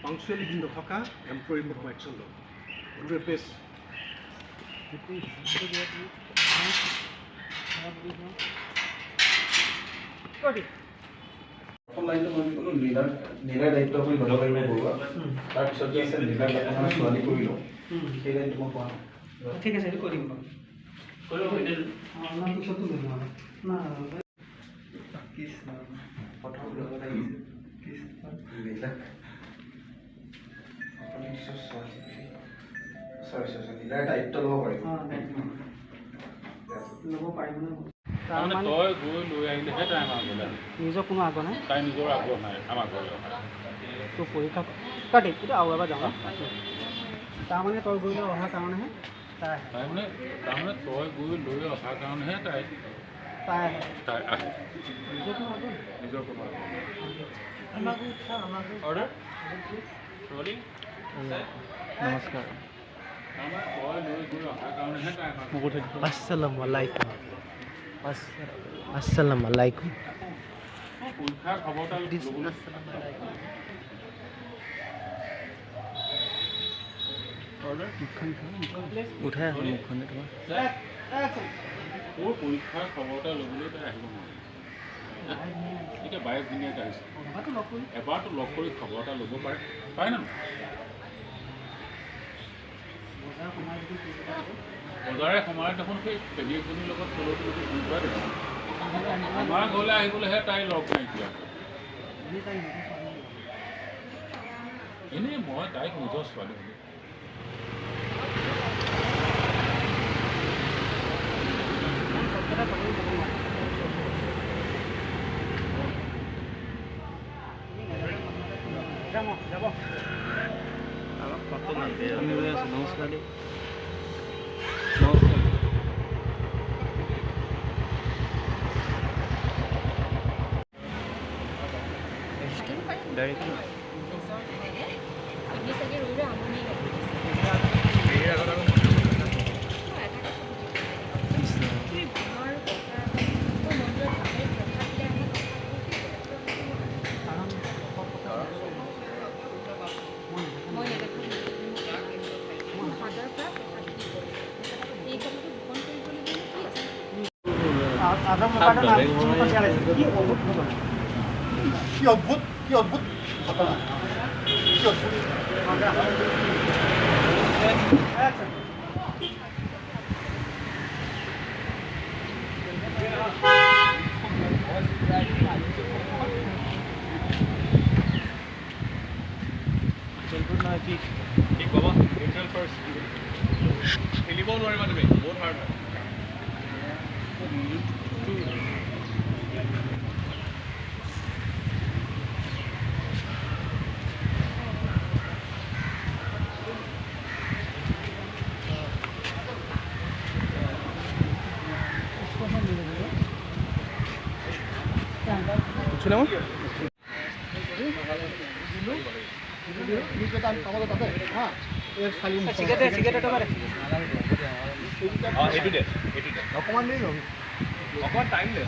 Punctually in the Haka, employee of my children. Replace. प्रथम line तो मैं बोलो लीडर दायित्व কৰি ল'ব পাৰিব বৰুৱা তাৰ পিছত যে আছে লীডাৰ আপোনাৰ ছোৱালী কৰি লওঁ সেই লাইনটো মই কোৱা ঠিক আছে কৰি দিম কৰিব না পিছতো দিম না কৃষ্ণ প্ৰথম ল'ব লাগিছে কৃষ্ণ লীডাৰ আপুনি সৰি লীডাৰ দায়িত্ব ল'ব পাৰিব ল'ব পাৰিব না মানে তই গৈ লৈ আহিলেহে তাই আমাৰ ঘৰলৈ নিজৰ কোনো আগ্ৰহ নাই তাই নিজৰ আগ্ৰহ নাই আমাৰ ঘৰলৈ তো পৰীক্ষা কাটি এইটো আৰু এবাৰ যাওঁ তাৰমানে তই গৈ লৈ অহাৰ কাৰণেহে তাৰমানে তই গৈ লৈ অহাৰ কাৰণেহে তাই আহে নিজৰ কোনো আগ্ৰহ নিজৰ কোনো অৰ্ডাৰ নমস্কাৰ আমাৰ তই লৈ গৈ অহাৰ কাৰণেহে তাই আমাৰ আসসালামুআলাইকুম আসসালামুআলাইকুম পৰীক্ষাৰ খবৰটা ল'বলৈ উঠাই আহোঁ মুখখনে তোমাৰ তোৰ পৰীক্ষাৰ খবৰটা ল'বলৈ তাই আহিব নোৱাৰে এতিয়া বাইক ধুনীয়াকৈ আহিছে এবাৰতো লগ কৰি খবৰ এটা ল'ব পাৰে ন বজাৰে সমাৰে দেখোন সেই পেহী এজনীৰ লগত চলতো ফোন কৰা দেখোন আমাৰ ঘৰলৈ আহিবলৈহে তাই লগ নাইকিয়া এনেই মই তাইক নিজৰ ছোৱালী বুলি আমি ওলাই আছোঁ নমস্কাৰ দেই কি অদ্ভুত ঘটনা কি অদ্ভুত ঠিক বাবা নিউট্ৰেল ফাৰ্ষ্ট খেলিব নোৱাৰিবা তুমি বহুত হাৰ্ড হয় শুনাম অকমান দেৰি ৰবি অকণমান টাইম দে